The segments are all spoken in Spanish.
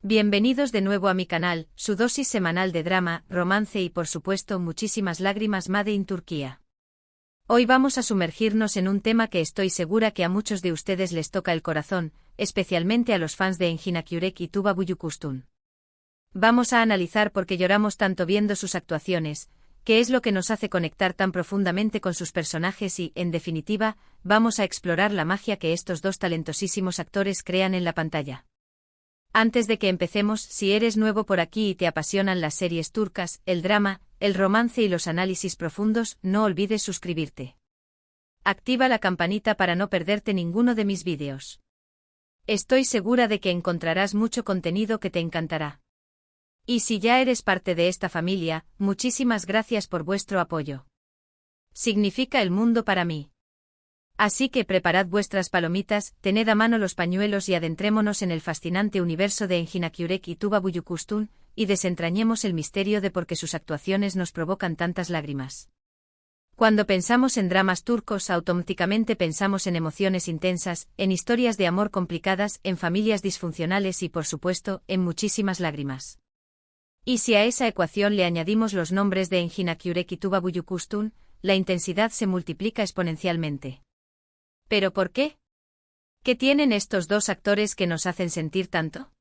Bienvenidos de nuevo a mi canal, su dosis semanal de drama, romance y por supuesto muchísimas lágrimas Made in Turquía. Hoy vamos a sumergirnos en un tema que estoy segura que a muchos de ustedes les toca el corazón, especialmente a los fans de Engin Akyurek y Tuba Büyüküstün. Vamos a analizar por qué lloramos tanto viendo sus actuaciones, qué es lo que nos hace conectar tan profundamente con sus personajes y, en definitiva, vamos a explorar la magia que estos dos talentosísimos actores crean en la pantalla. Antes de que empecemos, si eres nuevo por aquí y te apasionan las series turcas, el drama, el romance y los análisis profundos, no olvides suscribirte. Activa la campanita para no perderte ninguno de mis vídeos. Estoy segura de que encontrarás mucho contenido que te encantará. Y si ya eres parte de esta familia, muchísimas gracias por vuestro apoyo. Significa el mundo para mí. Así que preparad vuestras palomitas, tened a mano los pañuelos y adentrémonos en el fascinante universo de Engin Akyurek y Tuba Büyüküstün, y desentrañemos el misterio de por qué sus actuaciones nos provocan tantas lágrimas. Cuando pensamos en dramas turcos, automáticamente pensamos en emociones intensas, en historias de amor complicadas, en familias disfuncionales y, por supuesto, en muchísimas lágrimas. Y si a esa ecuación le añadimos los nombres de Engin Akyurek y Tuba Büyüküstün, la intensidad se multiplica exponencialmente. ¿Pero por qué? ¿Qué tienen estos dos actores que nos hacen sentir tanto?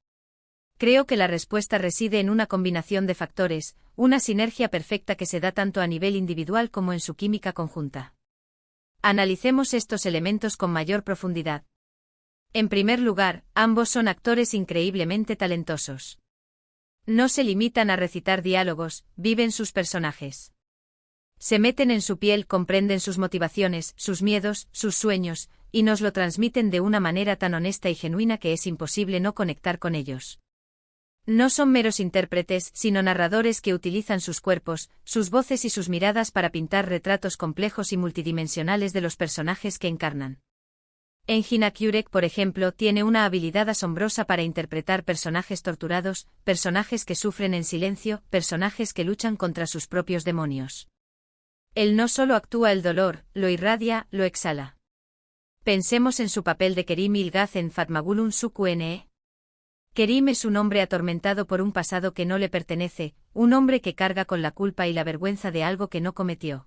Creo que la respuesta reside en una combinación de factores, una sinergia perfecta que se da tanto a nivel individual como en su química conjunta. Analicemos estos elementos con mayor profundidad. En primer lugar, ambos son actores increíblemente talentosos. No se limitan a recitar diálogos, viven sus personajes. Se meten en su piel, comprenden sus motivaciones, sus miedos, sus sueños, y nos lo transmiten de una manera tan honesta y genuina que es imposible no conectar con ellos. No son meros intérpretes, sino narradores que utilizan sus cuerpos, sus voces y sus miradas para pintar retratos complejos y multidimensionales de los personajes que encarnan. Engin Akyurek, por ejemplo, tiene una habilidad asombrosa para interpretar personajes torturados, personajes que sufren en silencio, personajes que luchan contra sus propios demonios. Él no solo actúa el dolor, lo irradia, lo exhala. Pensemos en su papel de Kerim Ilgaz en Fatma Gül'ün Suku-Ne. Kerim es un hombre atormentado por un pasado que no le pertenece, un hombre que carga con la culpa y la vergüenza de algo que no cometió.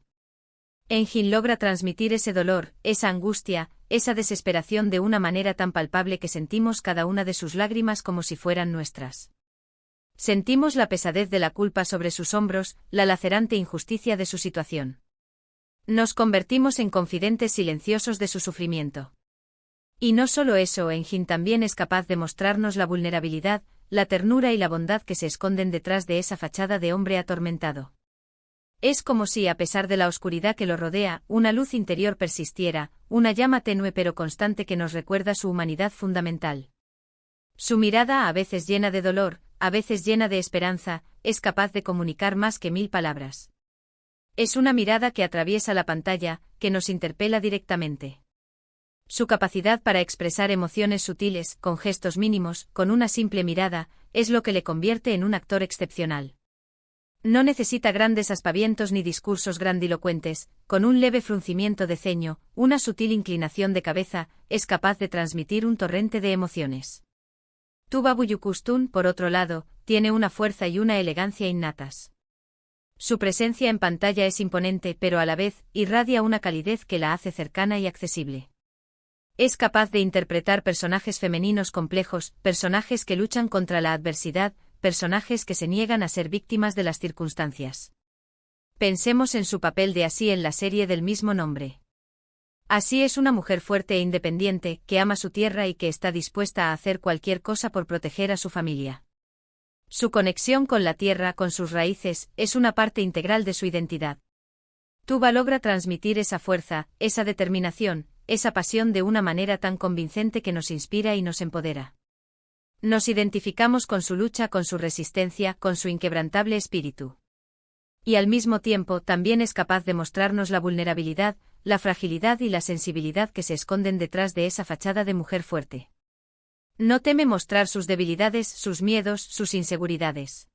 Engin logra transmitir ese dolor, esa angustia, esa desesperación de una manera tan palpable que sentimos cada una de sus lágrimas como si fueran nuestras. Sentimos la pesadez de la culpa sobre sus hombros, la lacerante injusticia de su situación. Nos convertimos en confidentes silenciosos de su sufrimiento. Y no solo eso, Engin también es capaz de mostrarnos la vulnerabilidad, la ternura y la bondad que se esconden detrás de esa fachada de hombre atormentado. Es como si, a pesar de la oscuridad que lo rodea, una luz interior persistiera, una llama tenue pero constante que nos recuerda su humanidad fundamental. Su mirada, a veces llena de dolor, a veces llena de esperanza, es capaz de comunicar más que 1000 palabras. Es una mirada que atraviesa la pantalla, que nos interpela directamente. Su capacidad para expresar emociones sutiles, con gestos mínimos, con una simple mirada, es lo que le convierte en un actor excepcional. No necesita grandes aspavientos ni discursos grandilocuentes, con un leve fruncimiento de ceño, una sutil inclinación de cabeza, es capaz de transmitir un torrente de emociones. Tuba Büyüküstün, por otro lado, tiene una fuerza y una elegancia innatas. Su presencia en pantalla es imponente, pero a la vez, irradia una calidez que la hace cercana y accesible. Es capaz de interpretar personajes femeninos complejos, personajes que luchan contra la adversidad, personajes que se niegan a ser víctimas de las circunstancias. Pensemos en su papel de Asi en la serie del mismo nombre. Asi es una mujer fuerte e independiente, que ama su tierra y que está dispuesta a hacer cualquier cosa por proteger a su familia. Su conexión con la tierra, con sus raíces, es una parte integral de su identidad. Tuba logra transmitir esa fuerza, esa determinación, esa pasión de una manera tan convincente que nos inspira y nos empodera. Nos identificamos con su lucha, con su resistencia, con su inquebrantable espíritu. Y al mismo tiempo también es capaz de mostrarnos la vulnerabilidad, la fragilidad y la sensibilidad que se esconden detrás de esa fachada de mujer fuerte. No teme mostrar sus debilidades, sus miedos, sus inseguridades.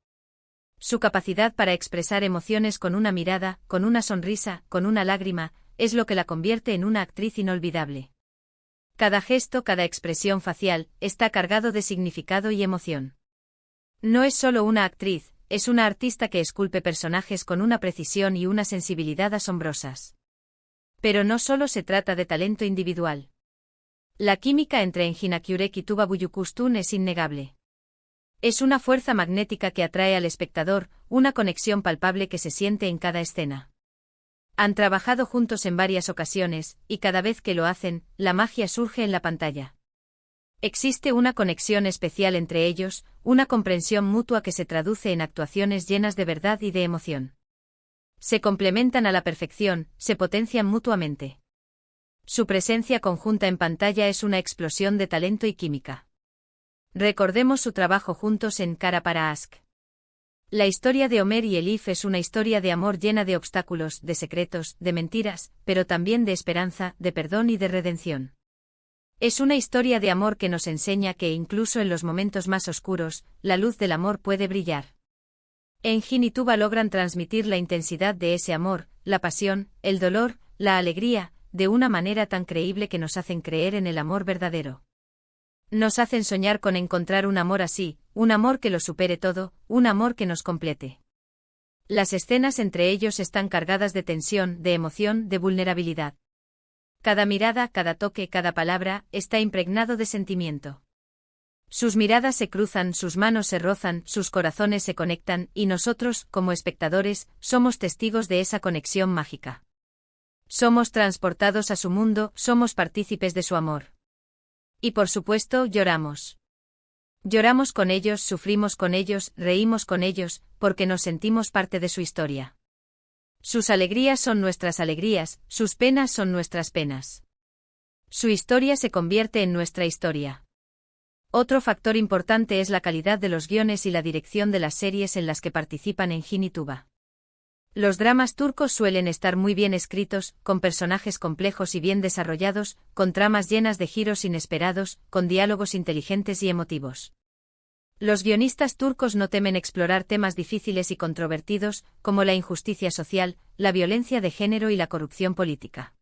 Su capacidad para expresar emociones con una mirada, con una sonrisa, con una lágrima, es lo que la convierte en una actriz inolvidable. Cada gesto, cada expresión facial, está cargado de significado y emoción. No es solo una actriz, es una artista que esculpe personajes con una precisión y una sensibilidad asombrosas. Pero no solo se trata de talento individual. La química entre Engin Akyurek y Tuba Büyüküstün es innegable. Es una fuerza magnética que atrae al espectador, una conexión palpable que se siente en cada escena. Han trabajado juntos en varias ocasiones, y cada vez que lo hacen, la magia surge en la pantalla. Existe una conexión especial entre ellos, una comprensión mutua que se traduce en actuaciones llenas de verdad y de emoción. Se complementan a la perfección, se potencian mutuamente. Su presencia conjunta en pantalla es una explosión de talento y química. Recordemos su trabajo juntos en Kara para Aşk. La historia de Ömer y Elif es una historia de amor llena de obstáculos, de secretos, de mentiras, pero también de esperanza, de perdón y de redención. Es una historia de amor que nos enseña que incluso en los momentos más oscuros, la luz del amor puede brillar. Engin y Tuba logran transmitir la intensidad de ese amor, la pasión, el dolor, la alegría, de una manera tan creíble que nos hacen creer en el amor verdadero. Nos hacen soñar con encontrar un amor así, un amor que lo supere todo, un amor que nos complete. Las escenas entre ellos están cargadas de tensión, de emoción, de vulnerabilidad. Cada mirada, cada toque, cada palabra, está impregnado de sentimiento. Sus miradas se cruzan, sus manos se rozan, sus corazones se conectan, y nosotros, como espectadores, somos testigos de esa conexión mágica. Somos transportados a su mundo, somos partícipes de su amor. Y por supuesto, lloramos. Lloramos con ellos, sufrimos con ellos, reímos con ellos, porque nos sentimos parte de su historia. Sus alegrías son nuestras alegrías, sus penas son nuestras penas. Su historia se convierte en nuestra historia. Otro factor importante es la calidad de los guiones y la dirección de las series en las que participan Engin y Tuba. Los dramas turcos suelen estar muy bien escritos, con personajes complejos y bien desarrollados, con tramas llenas de giros inesperados, con diálogos inteligentes y emotivos. Los guionistas turcos no temen explorar temas difíciles y controvertidos, como la injusticia social, la violencia de género y la corrupción política.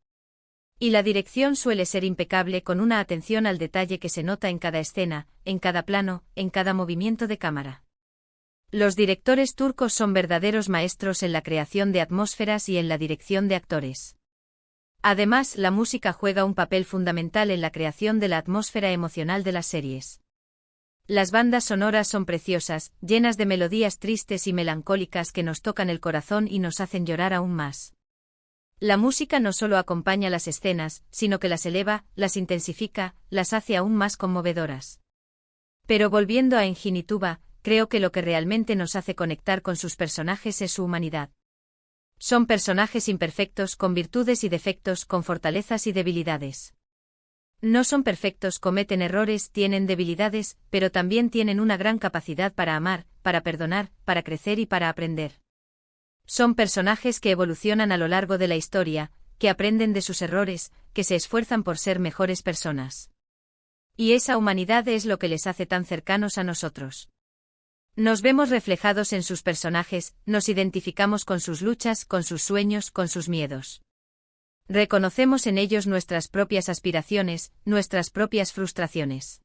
Y la dirección suele ser impecable, con una atención al detalle que se nota en cada escena, en cada plano, en cada movimiento de cámara. Los directores turcos son verdaderos maestros en la creación de atmósferas y en la dirección de actores. Además, la música juega un papel fundamental en la creación de la atmósfera emocional de las series. Las bandas sonoras son preciosas, llenas de melodías tristes y melancólicas que nos tocan el corazón y nos hacen llorar aún más. La música no solo acompaña las escenas, sino que las eleva, las intensifica, las hace aún más conmovedoras. Pero volviendo a Engin y Tuba, creo que lo que realmente nos hace conectar con sus personajes es su humanidad. Son personajes imperfectos, con virtudes y defectos, con fortalezas y debilidades. No son perfectos, cometen errores, tienen debilidades, pero también tienen una gran capacidad para amar, para perdonar, para crecer y para aprender. Son personajes que evolucionan a lo largo de la historia, que aprenden de sus errores, que se esfuerzan por ser mejores personas. Y esa humanidad es lo que les hace tan cercanos a nosotros. Nos vemos reflejados en sus personajes, nos identificamos con sus luchas, con sus sueños, con sus miedos. Reconocemos en ellos nuestras propias aspiraciones, nuestras propias frustraciones.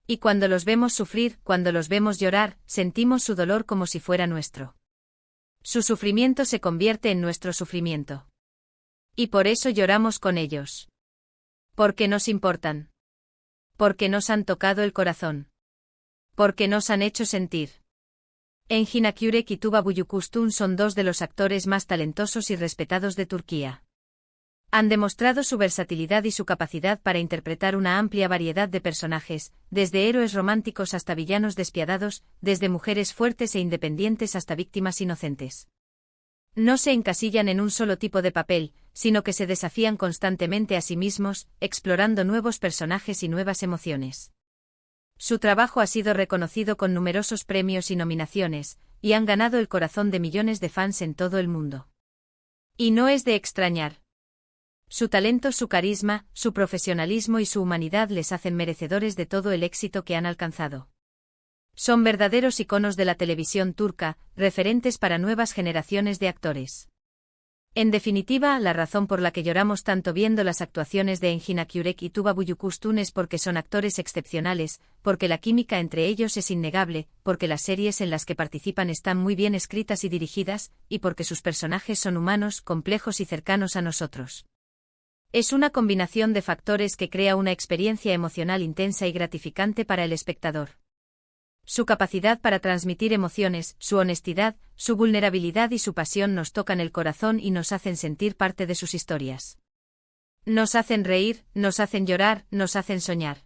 Y cuando los vemos sufrir, cuando los vemos llorar, sentimos su dolor como si fuera nuestro. Su sufrimiento se convierte en nuestro sufrimiento. Y por eso lloramos con ellos. Porque nos importan. Porque nos han tocado el corazón. Porque nos han hecho sentir. Engin Akyurek y Tuba Büyüküstün son dos de los actores más talentosos y respetados de Turquía. Han demostrado su versatilidad y su capacidad para interpretar una amplia variedad de personajes, desde héroes románticos hasta villanos despiadados, desde mujeres fuertes e independientes hasta víctimas inocentes. No se encasillan en un solo tipo de papel, sino que se desafían constantemente a sí mismos, explorando nuevos personajes y nuevas emociones. Su trabajo ha sido reconocido con numerosos premios y nominaciones, y han ganado el corazón de millones de fans en todo el mundo. Y no es de extrañar. Su talento, su carisma, su profesionalismo y su humanidad les hacen merecedores de todo el éxito que han alcanzado. Son verdaderos iconos de la televisión turca, referentes para nuevas generaciones de actores. En definitiva, la razón por la que lloramos tanto viendo las actuaciones de Engin Akyurek y Tuba Büyüküstün es porque son actores excepcionales, porque la química entre ellos es innegable, porque las series en las que participan están muy bien escritas y dirigidas, y porque sus personajes son humanos, complejos y cercanos a nosotros. Es una combinación de factores que crea una experiencia emocional intensa y gratificante para el espectador. Su capacidad para transmitir emociones, su honestidad, su vulnerabilidad y su pasión nos tocan el corazón y nos hacen sentir parte de sus historias. Nos hacen reír, nos hacen llorar, nos hacen soñar.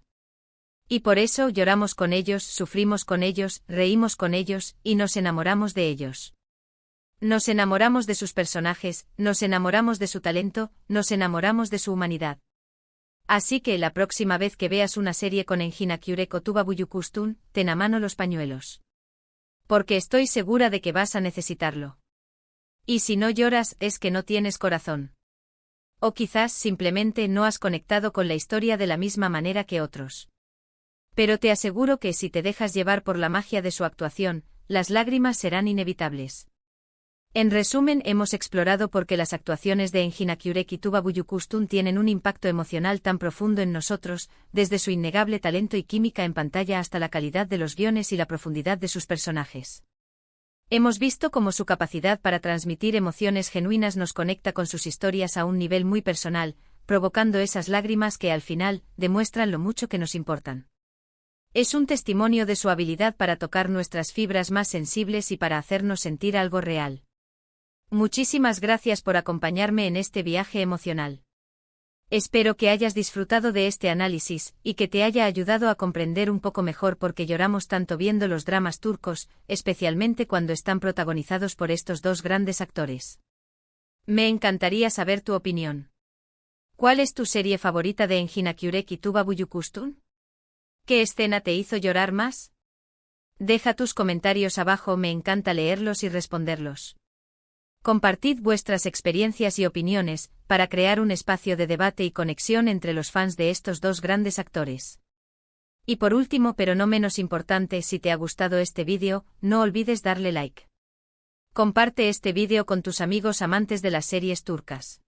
Y por eso lloramos con ellos, sufrimos con ellos, reímos con ellos, y nos enamoramos de ellos. Nos enamoramos de sus personajes, nos enamoramos de su talento, nos enamoramos de su humanidad. Así que la próxima vez que veas una serie con Engin Akyurek o Tuba Büyüküstün, ten a mano los pañuelos. Porque estoy segura de que vas a necesitarlo. Y si no lloras es que no tienes corazón. O quizás simplemente no has conectado con la historia de la misma manera que otros. Pero te aseguro que si te dejas llevar por la magia de su actuación, las lágrimas serán inevitables. En resumen, hemos explorado por qué las actuaciones de Engin Akyurek y Tuba Büyüküstün tienen un impacto emocional tan profundo en nosotros, desde su innegable talento y química en pantalla hasta la calidad de los guiones y la profundidad de sus personajes. Hemos visto cómo su capacidad para transmitir emociones genuinas nos conecta con sus historias a un nivel muy personal, provocando esas lágrimas que al final demuestran lo mucho que nos importan. Es un testimonio de su habilidad para tocar nuestras fibras más sensibles y para hacernos sentir algo real. Muchísimas gracias por acompañarme en este viaje emocional. Espero que hayas disfrutado de este análisis, y que te haya ayudado a comprender un poco mejor por qué lloramos tanto viendo los dramas turcos, especialmente cuando están protagonizados por estos dos grandes actores. Me encantaría saber tu opinión. ¿Cuál es tu serie favorita de Engin Akyurek y Tuba Büyüküstün? ¿Qué escena te hizo llorar más? Deja tus comentarios abajo, me encanta leerlos y responderlos. Compartid vuestras experiencias y opiniones, para crear un espacio de debate y conexión entre los fans de estos dos grandes actores. Y por último, pero no menos importante, si te ha gustado este vídeo, no olvides darle like. Comparte este vídeo con tus amigos amantes de las series turcas.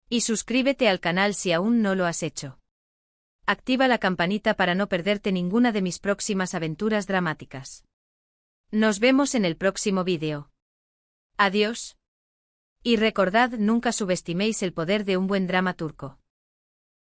Y suscríbete al canal si aún no lo has hecho. Activa la campanita para no perderte ninguna de mis próximas aventuras dramáticas. Nos vemos en el próximo vídeo. Adiós. Y recordad, nunca subestiméis el poder de un buen drama turco.